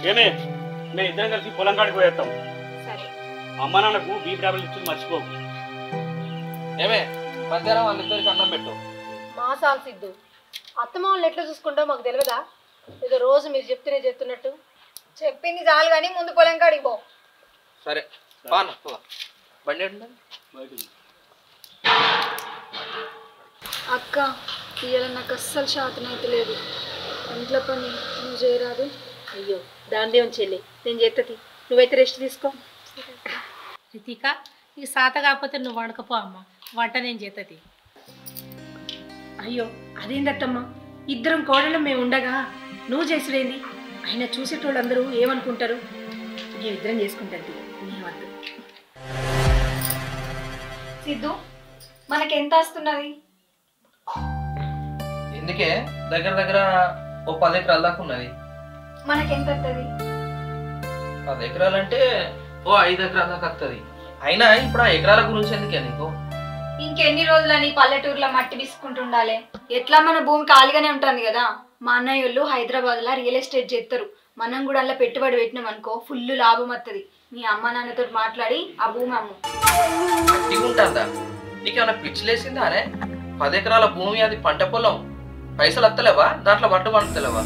ఏమే మేము ఇద్దరం కలిసి పొలం కాడికి పోయేస్తాం. అమ్మ నాన్నకు బీపీ టాబ్లెట్ ఇచ్చి మర్చిపోకు. ఏమే మధ్యాహ్నం వాళ్ళిద్దరికి అన్నం పెట్టు. మా సాల్ సిద్ధు అత్తమ్మ వాళ్ళని ఎట్లా చూసుకుంటావు మాకు తెలియదా? ఏదో రోజు మీరు చెప్తూనే చెప్తున్నట్టు. చెప్పింది చాలు కానీ ముందు పొలం కాడికి పో. సరే బాను బండి అక్క ఇవాళ నాకు అస్సలు శాతం అయితే లేదు. ఇంట్లో పని నువ్వు చేయరాదు. అయ్యో దాందేం చెల్లి నేను చేస్తుంది, నువ్వైతే రెస్ట్ తీసుకో. రితిక ఇక సాత కాకపోతే నువ్వు వండకపో అమ్మ, వంట నేను చేస్తుంది. అయ్యో అదేందత్తమ్మా, ఇద్దరం కోడళ్ళం మేము ఉండగా నువ్వు చేసుడేంది? ఆయన చూసేటోళ్ళందరూ ఏమనుకుంటారు? మేమిద్దరం చేసుకుంటాను వద్దు. సిద్ధు మనకెంత వస్తున్నది? ఎందుకే దగ్గర దగ్గర ఓ 10 ఎకరాల దాకా ఉన్నది. మనకెంత వస్తుంది? 10 ఎకరాలంటే ఓ 5 ఎకరాల దాకా వస్తుంది. అయినా ఇప్పుడు ఆ ఎకరాల గురించి ఎందుకే నీకు? ఇంకెన్ని రోజులని పల్లెటూరులో మట్టి విసుకుంటుండాలి? ఎట్లా మన భూమి ఖాళీగానే ఉంటుంది కదా. మా అన్నయ్యోళ్ళు హైదరాబాద్లో రియల్ ఎస్టేట్ చేస్తారు. మనం కూడా అలా పెట్టుబడి పెట్టినాం అనుకో ఫుల్ లాభం వస్తుంది. మీ అమ్మ నాన్నతో మాట్లాడి ఆ భూమి అమ్ము. ఉంటుందా నీకేమైనా పిచ్చిలేసిందా అనే? 10 ఎకరాల భూమి అది పంట పొలం, పైసలు వస్తలేవా? దాంట్లో పట్టు పండుతలేవా?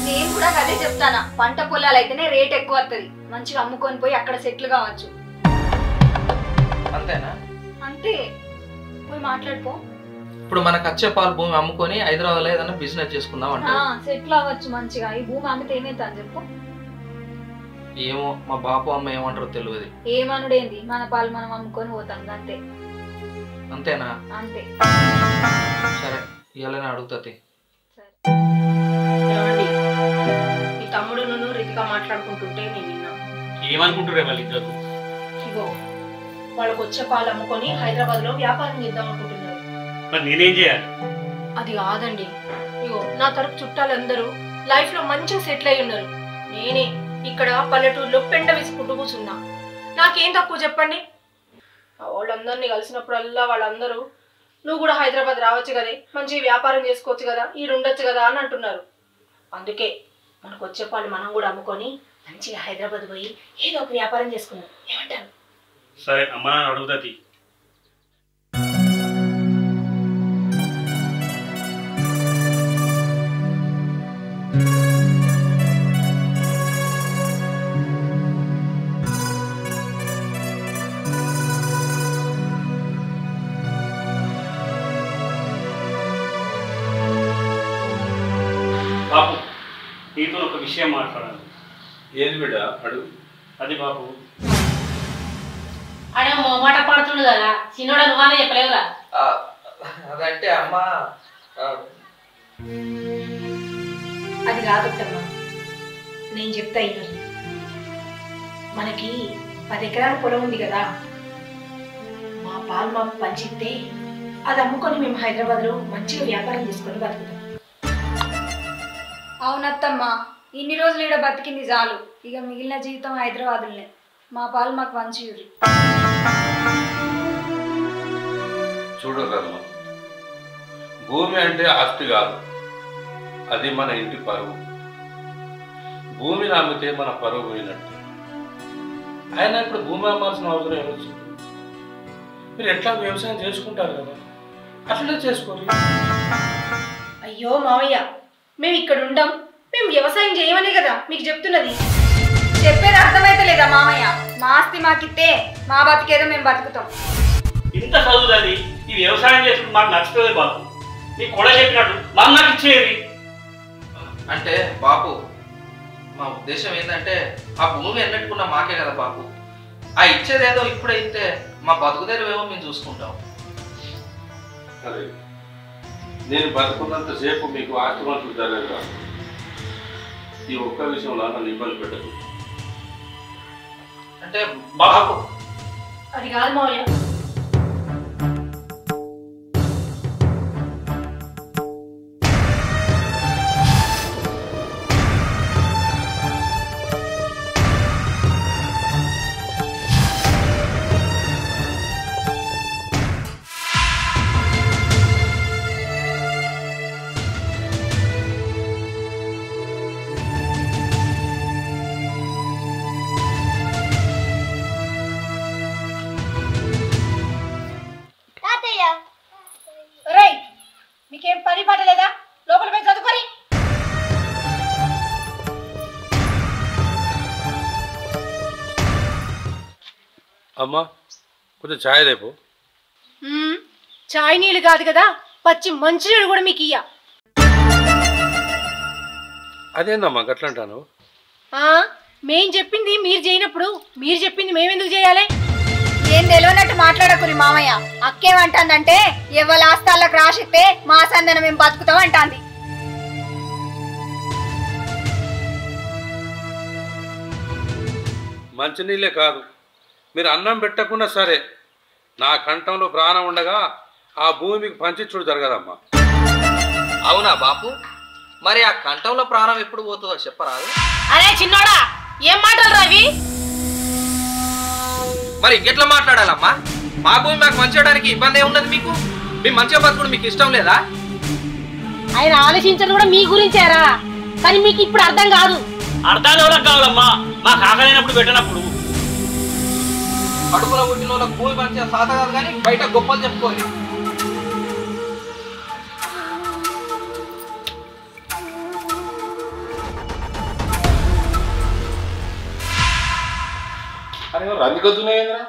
నేను కూడా అదే చెప్తానా, పంట పొలాలు అయితేనే రేట్ ఎక్కువ వస్తుంది. మంచిగా అమ్ముకొని పోయి అక్కడ సెటిల్ కావచ్చు. అంతేనా? అంతే, పోయి మాట్లాడుకో. ఇప్పుడు మనకు వచ్చే పాలు భూమి అమ్ముకొని హైదరాబాద్లో ఏదైనా బిజినెస్ చేసుకుందాం అంటే సెటిల్ అవ్వచ్చు మంచిగా. ఈ భూమి అమ్మితే ఏమైతే అని చెప్పు. ఏమో మా బాపు అమ్మ ఏమంటారో తెలియదు. ఏమనుడేంది, మన పాలు మనం అమ్ముకొని పోతాం అంతే. అంతేనా? అంతే. సరే ఇవాళనే అడుగుతుంది. ఈ తమ్ముడు నువ్వు రితిక మాట్లాడుకుంటుంటే నేను విన్నా. ఏమనుకుంటుర్రే వాళ్ళిద్దరు? ఇగో వాళ్ళకి వచ్చే పాలు అమ్ముకొని హైదరాబాద్లో వ్యాపారం చేద్దాం అనుకుంటున్నారు. మరి నేనేం చేయాలి? అది కాదండి, ఇగో నా తరపు చుట్టాలందరూ లైఫ్లో మంచిగా సెటిల్ అయి ఉన్నారు. నేనే ఇక్కడ పల్లెటూరులో పెండ విసుకుంటూ కూర్చున్నా. నాకేం తక్కువ చెప్పండి? వాళ్ళందరినీ కలిసినప్పుడల్లా వాళ్ళందరూ నువ్వు కూడా హైదరాబాద్ రావచ్చు కదే, మంచి వ్యాపారం చేసుకోవచ్చు కదా, ఈడు ఉండొచ్చు కదా అని అంటున్నారు. అందుకే మనకు వచ్చే పాలు మనం కూడా అమ్ముకొని మంచిగా హైదరాబాద్ పోయి ఏదో ఒక వ్యాపారం చేసుకున్నాం. ఏమంటారు? సరే అమ్మ నాన్న అడుగుతుంది. బాబు నీతో ఒక విషయం మాట్లాడాలి. ఏది బిడ్డ అడుగు. అది బాబు, అడే మాట పడుతుంది కదా, చిన్నోడ నువ్వనే చెప్పలేవుగా. అదంటే అమ్మ అది కాదమ్మా, నేను చెప్తా ఈరోజు. మనకి 10 ఎకరాల పొలం ఉంది కదా, మా పాలు మాకు పంచితే అది అమ్ముకొని మేము హైదరాబాద్లో మంచిగా వ్యాపారం చేసుకొని బతుకుతాం. అవునత్తమ్మా, ఇన్ని రోజులు ఈడ బతికింది చాలు. ఇక మిగిలిన జీవితం హైదరాబాద్లోనే. మా పాలు మాకు పంచియుర్రి. చూడగలమా, భూమి అంటే ఆస్తి కాదు, అది మన ఇంటి పరువు. భూమిని అమ్మితే మన పరువు పోయినట్టు. ఆయన ఇప్పుడు భూమి అమ్మాల్సిన అవసరం ఏమొచ్చింది? మీరు ఎట్లా వ్యవసాయం చేసుకుంటారు కదా, అట్లనే చేసుకోరు. అయ్యో మావయ్య, మేము ఇక్కడ ఉండం, మేము వ్యవసాయం చేయమనే కదా మీకు చెప్తున్నది. చెప్పేది అర్థమైతే లేదా మామయ్య? మా ఆస్తి మాకిస్తే మా బతికేదో మేము బతుకుతాం. ఇంత చదువుతుంది ఈ వ్యవసాయం చేసుకుంటే మాకు నచ్చుతుంది బాబు. నీ కూడా చెప్పినట్టు మాకు నాకు ఇచ్చేది. అంటే బాపు మా ఉద్దేశం ఏంటంటే ఆ భూమి ఎన్నట్టుకున్నా మాకే కదా బాపు. ఆ ఇచ్చేదేదో ఇప్పుడైతే మా బతుకుదేరేవేమో మేము చూసుకుంటాం. అదే నేను బతుకున్నంతసేపు మీకు ఆస్తిమంతులు జరగదు. ఈ ఒక్క విషయంలో నన్ను ఇబ్బంది పెట్టదు. అంటే బాపు అది కాదు మావయ్య. అమ్మా కొంచెం ఛాయ్ రేపు. చాయ్ నీళ్ళు కాదు కదా, పచ్చి మంచినీళ్ళు కూడా మీకు ఇయ్య. అదేందమ్మా గట్లంటాను? మేం చెప్పింది మీరు చేయనప్పుడు మీరు చెప్పింది మేమెందుకు చేయాలి? ఏం తెలియనట్టు మాట్లాడకురి మామయ్య. అక్కేమంటాందంటే ఎవరి ఆస్తాలకు రాసిస్తే మా సందన మేము బతుకుతాం అంటాంది. మంచినీళ్ళే కాదు, మీరు అన్నం పెట్టకుండా సరే నా కంఠంలో ప్రాణం ఉండగా ఆ భూమికి పంచిచ్చుడు జరగదమ్మా. అవునా బాపు? మరి ఆ కంఠంలో ప్రాణం ఎప్పుడు పోతుందో చెప్పరాదు? అరే చిన్నోడా, ఏం మాటలు రావి? మరి ఇంకెట్లా మాట్లాడాలమ్మా? మా భూమి మాకు మంచియడానికి ఇబ్బంది ఏమున్నది మీకు? మీ మంచిగా బతుకుడు మీకు ఇష్టం లేదా? ఆయన ఆలోచించడం కూడా మీ గురించేరా, కానీ మీకు ఇప్పుడు అర్థం కాదు. అర్థాలు ఎవరికి కావాలమ్మా? మాకు ఆకలినప్పుడు పెట్టినప్పుడు. కడుపులో పుట్టిన వాళ్ళకి భూమి మంచిగా సాత కాదు, కానీ బయట గొప్పలు చెప్పుకోవాలి. అరే రందికొద్దున్నాయిందిరా,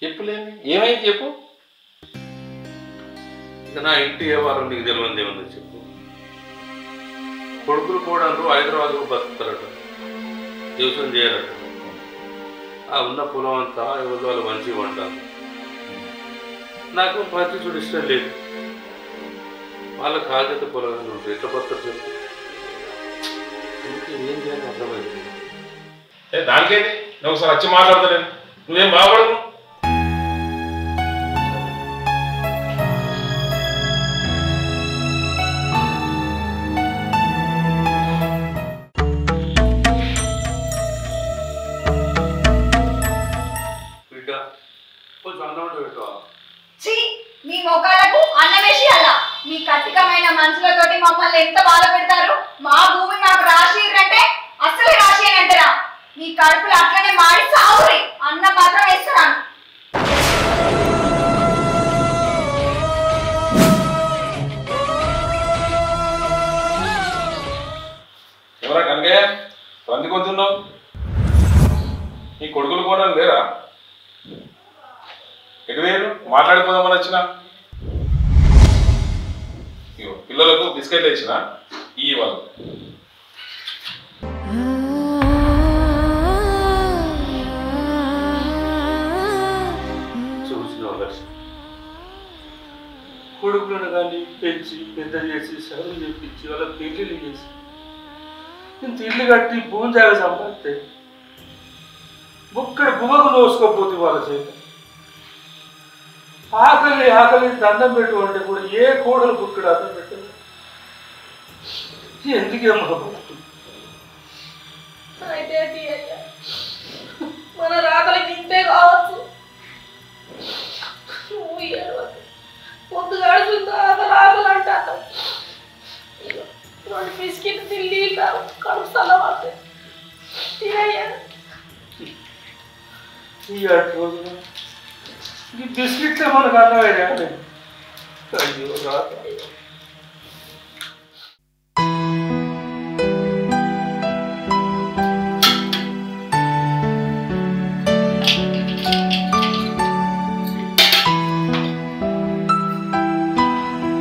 చెప్పులేంది ఏమైంది చెప్పు. ఇక నా ఇంటి వ్యవహారం నీకు తెలియదు ఏముంది చెప్పు. కొడుకులు కూడా హైదరాబాద్కు బతుకుతారట, వ్యవసాయం చేయరట. ఆ ఉన్న పొలం అంతా ఎవరి వాళ్ళు మంచిగా ఉంటారు. నాకు మంచి చూడు ఇష్టం లేదు. వాళ్ళ కాగిత పొలం ఉంటుంది, ఎట్లా బతుకుతారు చెప్పు. ఏం చేయాలి అర్థమైంది. దానికేంటి నువ్వు ఒకసారి వచ్చి మాట్లాడతాను, నువ్వేం బాగుపడవు. మీ మొక్కలకు అన్నమేసి అలా మీ కట్టికమైన మనుషులతోటి మమ్మల్ని ఎంత బాధ పెడతారు. మా భూమి మాకు రాసిరంటే అసలే రాసి అని అంటారా? మీ కడుపులు అట్లనే మాడి సావురి, అన్నం మాత్రం వేస్తున్నాను. ఎవరా కనకయ్య అందుకొద్దున్నావు? నీ కొడుకులు కూడా లేరా? ఎటు వేరు మాట్లాడిపోదామని వచ్చిన? పిల్లలకు బిస్కెట్లు ఇచ్చిన ఈ వాళ్ళు కొడుకులను కానీ పెంచి పెద్ద చేసి చదువు చేపించి వాళ్ళ పెళ్లిళ్ళు చేసి ఇంత ఇల్లు కట్టి భూమి జాగా సంపాదిస్తే బుక్కడ బువ్వకు నోసుకోపోతే వాళ్ళ చేత ఆకలి ఆకలి దండం పెట్టు అంటే కూడా ఏ కోడలు బుక్కడ అన్నం పెట్టదు. ఎందుకేమో మన రాకలికి ఇంతే కావచ్చు. పొద్దు గడుచుందా అసలు ఆకలి అంటాను. రెండు బిస్కెట్ తిల్లి కడుపు స్థలం పడుతుంది. ఈ అటు రోజున ఈ బిస్కెట్లే మనకు అన్నమైనా అయ్యో రాత.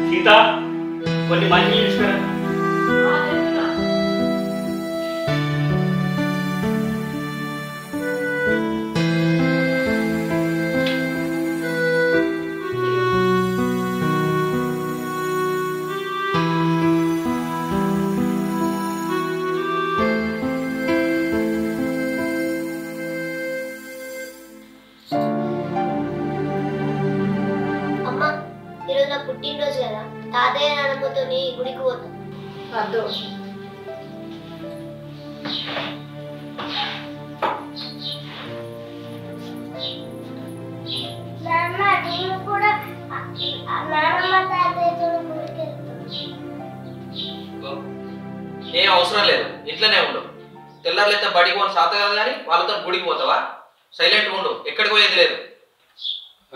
సీత కొన్ని మంచి తీసుకురా. ఈరోజు నా పుట్టినరోజు కదా, తాతయ్య నాన్నమ్మతో గుడికి పోతాం. వద్దు. కూడా నాన్నమ్మ తాతయ్యతో గుడికి ఏం అవసరం లేదు, ఇంట్లోనే ఉండు. తెల్లారులైతే బడికి పోని సాత కాదు, కానీ వాళ్ళతో గుడికి పోతావా? సైలెంట్ ఉండు, ఎక్కడికి పోయేది లేదు.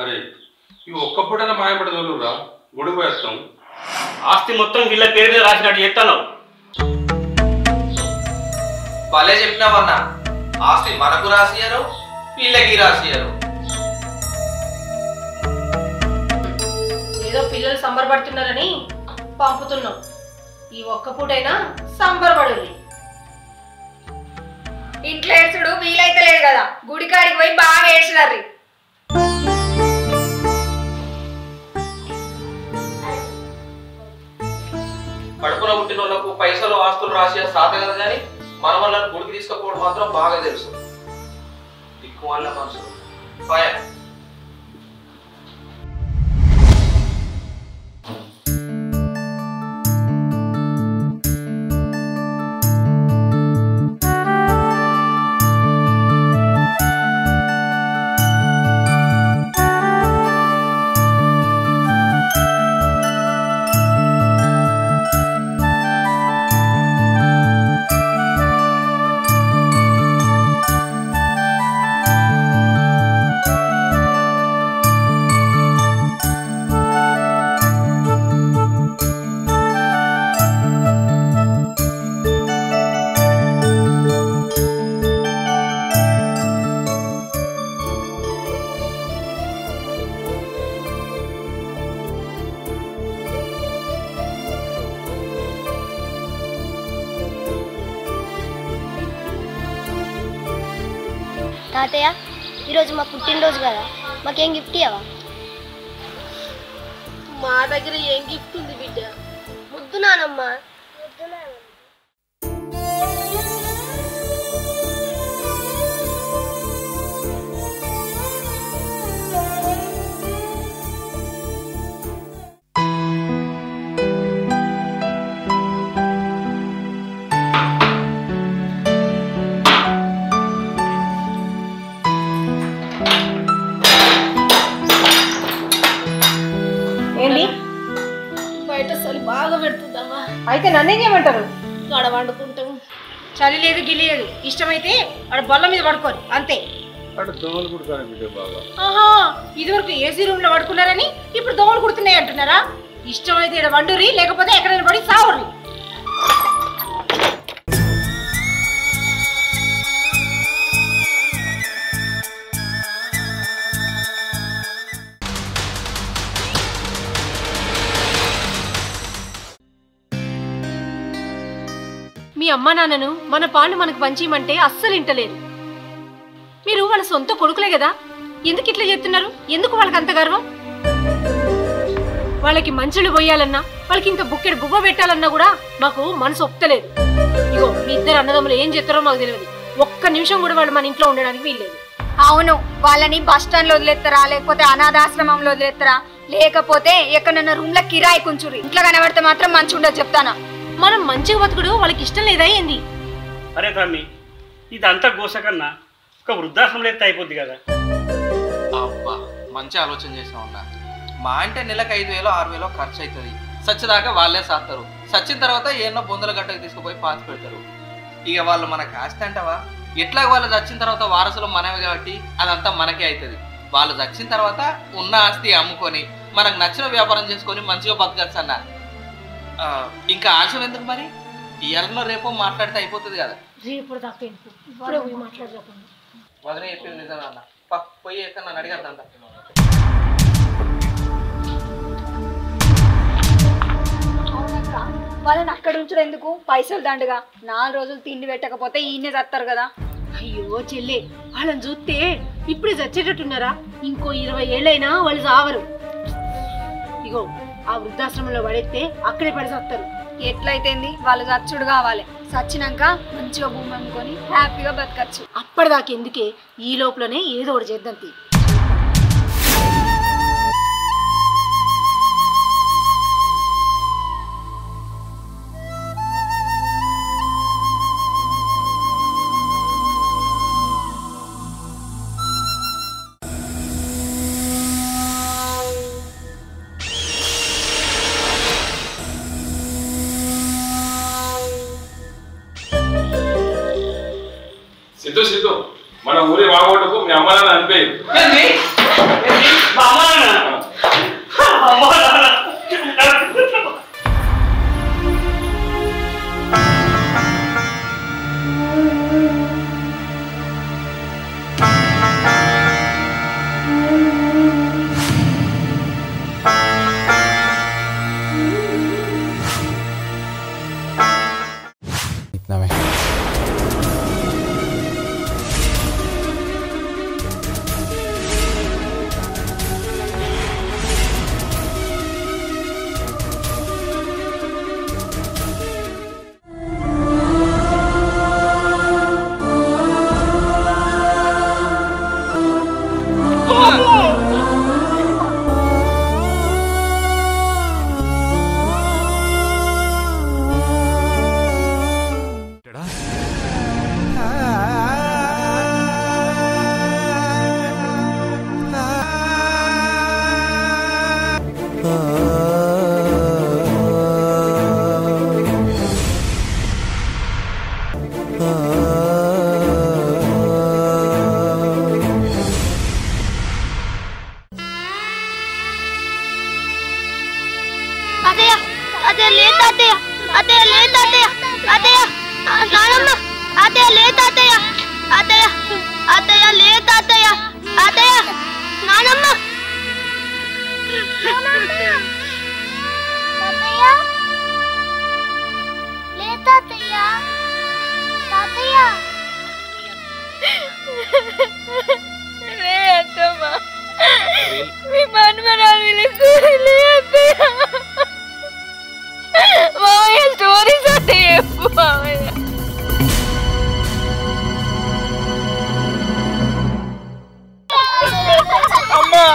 అరే ఇవి ఒక్కప్పుడైనా మాయపడదోలురా, గుడికి వేస్తాం. ఆస్తి మొత్తం వీళ్ళ పేరు మీద రాసినట్టు చెప్తాను. భలే చెప్పినావన్నా, ఆస్తి మనకు రాసియారు, వీళ్ళకి రాసియారు. ఏదో పిల్లలు సంబరపడుతున్నారని పంపుతున్నాం. ఈ ఒక్క పూటైనా సంబరపడు. ఇంట్లో ఏడ్చుడు వీలైతే లేదు కదా, గుడికాడికి పోయి బాగా ఏడ్చినారు. కడుపున పుట్టిన వాళ్ళకు పైసలు ఆస్తులు రాసి సాత కదా కానీ మన వాళ్ళని గుడికి తీసుకపోవడం మాత్రం బాగా తెలుసు. దిక్కు వాళ్ళ మనసు పాయ. తాతయ్య, ఈరోజు మా పుట్టినరోజు కదా, మాకేం గిఫ్ట్ ఇవ్వవా? మా దగ్గర ఏం గిఫ్ట్ ఉంది బిడ్డ? ముద్దు నానమ్మ. ఏంటి బయట చలి బాగా పెడుతుందమ్మా. అయితే నన్నేం చేయమంటారు? ఆడ వండుకుంటాం. చలి లేదు గిలి లేదు, ఇష్టమైతే ఆడ బల్ల మీద పడుకోరు అంతే. ఆహా, ఇదివరకు ఏసీ రూమ్ లో పడుకున్నారని ఇప్పుడు దోమలు కుడుతున్నాయి అంటున్నారా? ఇష్టమైతే ఇక్కడ వండురి, లేకపోతే ఎక్కడైనా పడి సావుర్రి. మీ అమ్మా నాన్నను మన పాలు మనకు పంచేయమంటే అస్సలు ఇంటలేదు. మీరు వాళ్ళ సొంత కొడుకులే కదా, ఎందుకు ఇట్లా చేస్తున్నారు? ఎందుకు వాళ్ళకి అంత గర్వం? వాళ్ళకి మంచులు పోయాలన్నా, వాళ్ళకి ఇంత బుక్కెడు బువ్వ పెట్టాలన్నా కూడా మాకు మనసు ఒప్పుతలేదు. ఇగో మీ ఇద్దరు అన్నదమ్ములు ఏం చేస్తారో మాకు తెలియదు. ఒక్క నిమిషం కూడా వాళ్ళు మన ఇంట్లో ఉండడానికి వీల్లేదు. అవును, వాళ్ళని బస్ స్టాండ్ లో వదిలేస్తారా, లేకపోతే అనాథాశ్రమంలో వదిలేస్తారా, లేకపోతే ఎక్కడన్నా రూమ్ లో కిరాయి కుంచురి. ఇంట్లో కనబడితే మాత్రం మంచి ఉండదు చెప్తానా. మనం మంచిగా బతుకుడు వాళ్ళకి ఇష్టం లేదా ఏంది? అరే తమ్మి, ఇదంతా గోస కన్నా ఒక వృద్ధాశ్రమం ఎత్తే అయిపోద్ది కదా. అబ్బా, మంచి ఆలోచన చేసామన్నా. మా అంటే నెలకు 5,000 6,000 ఖర్చు అవుతుంది. సచ్చేదాకా వాళ్ళే సాస్తారు. సచ్చిన తర్వాత ఏమన్నా బొందల గట్టకు తీసుకుపోయి పాతి పెడతారు. ఇక వాళ్ళు మనకు ఆస్తి అంటావా? ఎట్లా వాళ్ళు చచ్చిన తర్వాత వారసులు మనమే కాబట్టి అదంతా మనకే అవుతుంది. వాళ్ళు చచ్చిన తర్వాత ఉన్న ఆస్తి అమ్ముకొని మనకు నచ్చిన వ్యాపారం చేసుకొని మంచిగా బతకచ్చు అన్న. ఇంకా ఆశం ఎందుకు మరి? ఇయర్లో రేపు మాట్లాడితే అయిపోతుంది కదా. రేపు దాకా ఇప్పుడే పోయి మాట్లాడదాం. వదిలే చెప్పింది నిజంగా అన్న. పోయి ఎక్కడ నన్ను అడిగద్దంట. వాళ్ళని అక్కడ ఉంచడం ఎందుకు? పైసలు దండగా 4 రోజులు తిండి పెట్టకపోతే ఈయనే చస్తారు కదా. అయ్యో చెల్లె, వాళ్ళని చూస్తే ఇప్పుడే చచ్చేటట్టున్నారా? ఇంకో 20 ఏళ్ళైనా వాళ్ళు చావరు. ఇగో ఆ వృద్ధాశ్రమంలో పడేస్తే అక్కడే పడి చస్తారు. ఎట్లయితేంది, వాళ్ళు చచ్చుడు కావాలి. చచ్చినాక మంచిగా భూమి అమ్ముకొని హ్యాపీగా బతకచ్చు. అప్పటిదాకా ఎందుకే, ఈ లోపలనే ఏదో ఒకటి చేద్దాం. సిద్ధు మన ఊరి వాగోటకు మీ అమ్మ నాన్న అనిపోయింది. తాతయ్య నానమ్మ తాతయ్య లే తాతయ్య తాతయ్య లే అత్తమ్మ మీ మనమరాలు పిలుస్తుంది అత్తయ్య మామయ్య స్టోరీస్ అంటే చెప్పు మామయ్య అమ్మా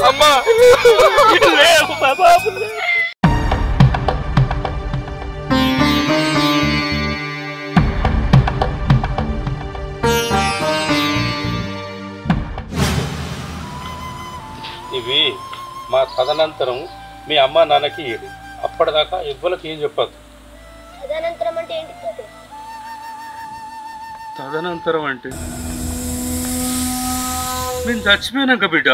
అమ్మా లేవు బాబు ఇవి మా తదనంతరం మీ అమ్మ నాన్నకి ఇయ్యదు. అప్పటిదాకా ఎవ్వరికి ఏం చెప్పద్దు. తదనంతరం అంటే ఏంటి తాతయ్య? తదనంతరం అంటే నేను చచ్చిపోయినాక బిడ్డ.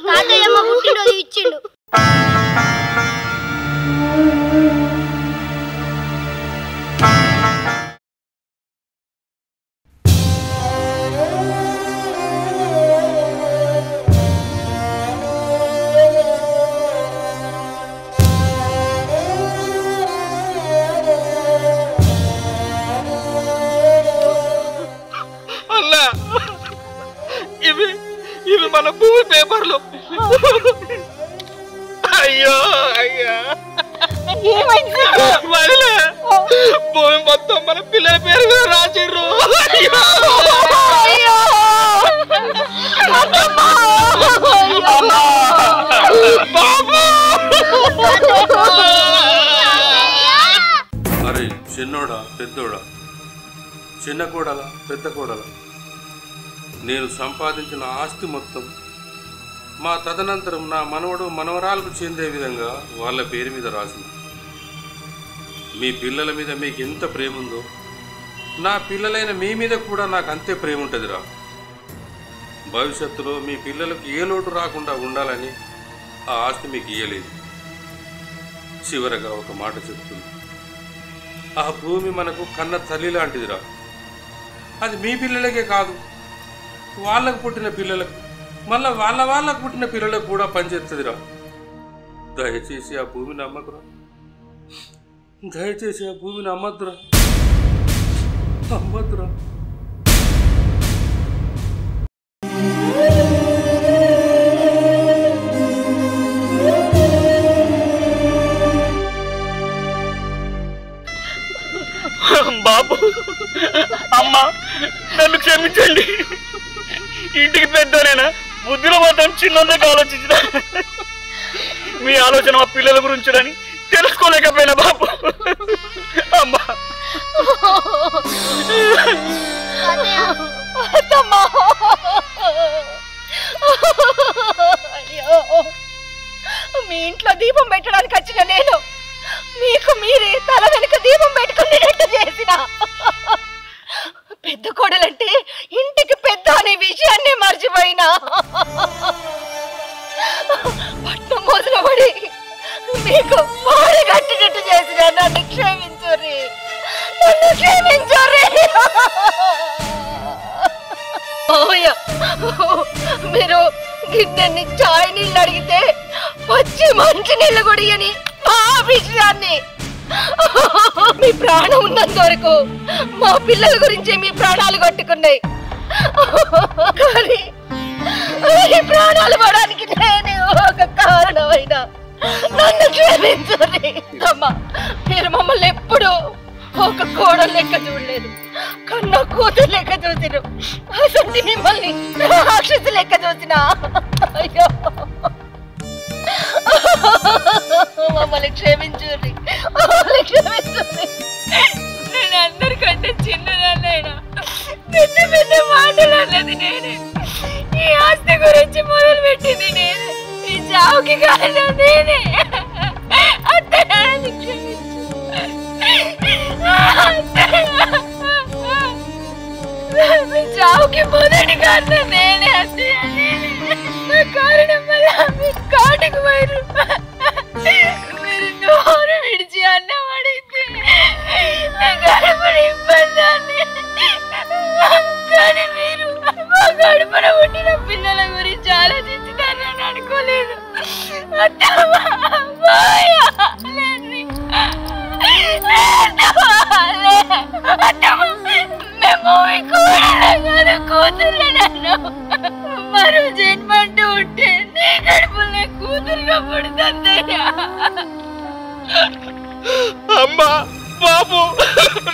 తాతయ్య మా పుట్టినరోజు ఇచ్చిండు. అన్నా ఇవి మన భూమి పేపర్లు. అయ్యో అయ్యా మళ్ళీ భూమి మొత్తం మన పిల్లల పేరు మీద రాసిర్రు. అరే చిన్నోడా పెద్దోడా, చిన్న కోడల పెద్ద కోడల, నేను సంపాదించిన ఆస్తి మొత్తం మా తదనంతరం నా మనవడు మనవరాలకు చెందే విధంగా వాళ్ళ పేరు మీద రాసింది. మీ పిల్లల మీద మీకు ఎంత ప్రేమ ఉందో నా పిల్లలైన మీ మీద కూడా నాకు అంతే ప్రేమ ఉంటుందిరా. భవిష్యత్తులో మీ పిల్లలకు ఏ లోటు రాకుండా ఉండాలని ఆ ఆస్తి మీకు ఇయ్యలేదు. చివరగా ఒక మాట చెప్తుంది, ఆ భూమి మనకు కన్న తల్లి లాంటిదిరా. అది మీ పిల్లలకే కాదు, వాళ్ళకు పుట్టిన పిల్లలకు, మళ్ళా వాళ్ళకు పుట్టిన పిల్లలకు కూడా పనిచేస్తుందిరా. దయచేసి ఆ భూమిని అమ్మకురా, దయచేసి ఆ భూమిని అమ్మద్దురా, అమ్మద్దురా. బాబు అమ్మ నన్ను క్షమించండి. ఇంటికి పెద్దనేనా, బుద్ధిలో మాత్రం చిన్నందుకు ఆలోచించిన. మీ ఆలోచన మా పిల్లల గురించిని తెలుసుకోలేకపోయినా బాబు. అమ్మా మీ ఇంట్లో దీపం పెట్టడానికి వచ్చిన నేను మీకు మీరే తల వెనుక దీపం పెట్టుకునేటట్టు చేసిన. పెద్ద కోడలంటే ఇంటికి పెద్ద అనే విషయాన్ని మర్చిపోయినా. పట్నం మోసలో పడి మీకు మాడి కట్టినట్టు చేసిన. నన్ను క్షమించుర్రి, నన్ను క్షమించుర్రి. మీరు గిన్నెని చాయ్ నీళ్ళు అడిగితే వచ్చి మంచి నీళ్ళు కొడియని మా విషయాన్ని. మీ ప్రాణం ఉన్నంత వరకు మా పిల్లల గురించి మీ ప్రాణాలు కొట్టుకున్నాయి. కానీ ఈ ప్రాణాలు పడడానికి నేను ఒక కారణమైనా. నన్ను క్షమించండి అమ్మా. మీరు మమ్మల్ని ఎప్పుడు ఒక కోడలు లెక్క చూడలేదు, కన్న కూతురు లెక్క చూసిరు. అసలు మిమ్మల్ని రాక్షసు లెక్క చూసిన. అయ్యో మమ్మల్ని క్షమించండి, మమ్మల్ని క్షమించండి. నేను అందరికీ అన్నది నేనే, ఈ ఆస్తి గురించి మొదలు పెట్టింది నేనే, ఈ చావుకి కారణం నేనే. అత్తయ్య నన్ను క్షమించు. మీ చావుకి మొదటి కారణం నేనే అత్తయ్య, నేనే. నా కారణం వల్ల మీరు కాటికి పోయారు. మీరు నోరు విడిచి అన్నం అడిగితే గడపడ ఇబ్బందాన్ని, కానీ మీరు మా గడపడ పుట్టిన పిల్లల గురించి ఆలోచించుతారని అనుకోలేదు. కూతుర్లను మరో జన్మంటూ ఉంటే నీ గడుపులే కూతురుగా పుడుతుందయ్యా. అమ్మా బాబు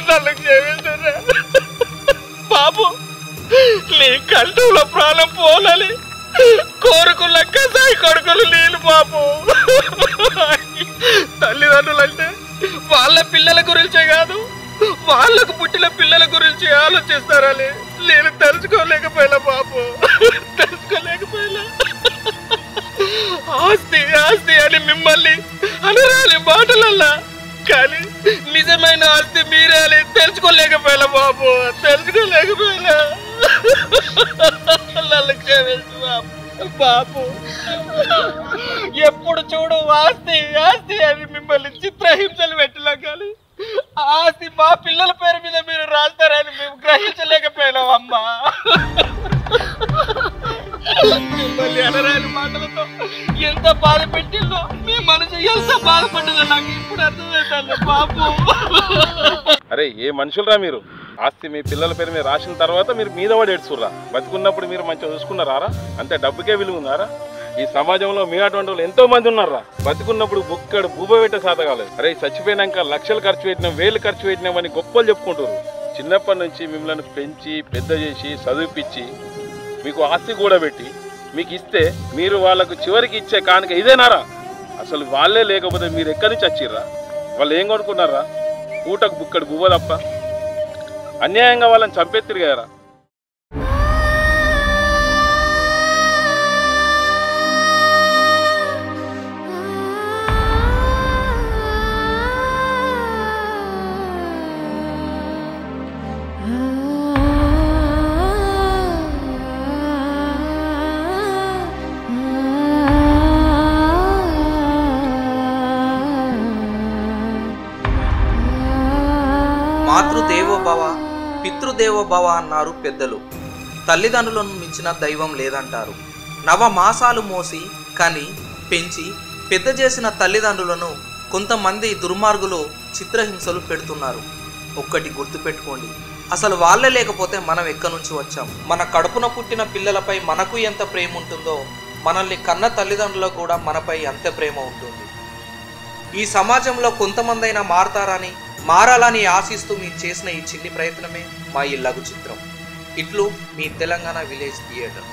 నన్ను క్షమించరా బాబు, నీ కంఠంలో ప్రాణం పోనాలి కోరుకున్న కసాయి కొడుకులు నేను బాబు. తల్లిదండ్రులంటే వాళ్ళ పిల్లల గురించే కాదు, వాళ్ళకు పుట్టిన పిల్లల గురించి ఆలోచిస్తారని నేను తెలుసుకోలేకపోయినా బాబు, తెలుసుకోలేకపోయినా. ఆస్తి ఆస్తి అని మిమ్మల్ని అనరాలి మాటలల్లా, కానీ నిజమైన ఆస్తి మీరే అని తెలుసుకోలేకపోయినా బాబు, తెలుసుకోలేకపోయినా. నన్ను క్షమించు బాబు. ఎప్పుడు చూడు ఆస్తి ఆస్తి అని మిమ్మల్ని చిత్రహింసలు పెట్టినా, కానీ ఆస్తి మా పిల్లల పేరు మీద మీరు రాస్తారని మేము గ్రహించలేకపోయినాం అమ్మా. మిమ్మల్ని అనరాని మాటలతో ఎంత బాధ పెట్టిందో, మీ మనసు ఎంత బాధపడ్డదో నాకు ఇప్పుడు అర్థమవుతుంది బాబు. అరే ఏ మనుషులరా మీరు? ఆస్తి మీ పిల్లల పేరు మీద రాసిన తర్వాత మీరు మీద పడి ఏడ్చుర్రా? బతుకున్నప్పుడు మీరు మంచిగా చూసుకున్నారా? అంతే డబ్బుకే విలువ ఉందారా? ఈ సమాజంలో మీ అటువంటి వాళ్ళు ఎంతో మంది ఉన్నారా? బతుకున్నప్పుడు బుక్కడు భూబ పెట్టే సాధ కాలేదు. అరే చచ్చిపోయినాక లక్షలు ఖర్చు పెట్టినాం, వేలు ఖర్చు పెట్టినామని గొప్పలు చెప్పుకుంటారు. చిన్నప్పటి నుంచి మిమ్మల్ని పెంచి పెద్ద చేసి చదివిపించి మీకు ఆస్తి కూడా పెట్టి మీకు ఇస్తే మీరు వాళ్ళకు చివరికి ఇచ్చే కానుక ఇదేనారా? అసలు వాళ్ళే లేకపోతే మీరు ఎక్కడి నుంచి వచ్చిర్రా? వాళ్ళు ఏం కొనుక్కున్నారా? పూటకు బుక్కడు బువ్వ తప్ప. అన్యాయంగా వాళ్ళని చంపేత్తిరు కదరా. మాతృదేవోభవ పితృదేవోభవ అన్నారు పెద్దలు. తల్లిదండ్రులను మించిన దైవం లేదంటారు. నవమాసాలు మోసి కని పెంచి పెద్ద చేసిన తల్లిదండ్రులను కొంతమంది దుర్మార్గులు చిత్రహింసలు పెడుతున్నారు. ఒక్కటి గుర్తుపెట్టుకోండి, అసలు వాళ్ళే లేకపోతే మనం ఎక్కడి నుంచి వచ్చాం? మన కడుపున పుట్టిన పిల్లలపై మనకు ఎంత ప్రేమ ఉంటుందో మనల్ని కన్న తల్లిదండ్రులకు కూడా మనపై అంతే ప్రేమ ఉంటుంది. ఈ సమాజంలో కొంతమందైనా మారాలని ఆశిస్తూ మీరు చేసిన ఈ చిన్ని ప్రయత్నమే మా ఈ లఘు చిత్రం. ఇట్లు మీ తెలంగాణ విలేజ్ థియేటర్.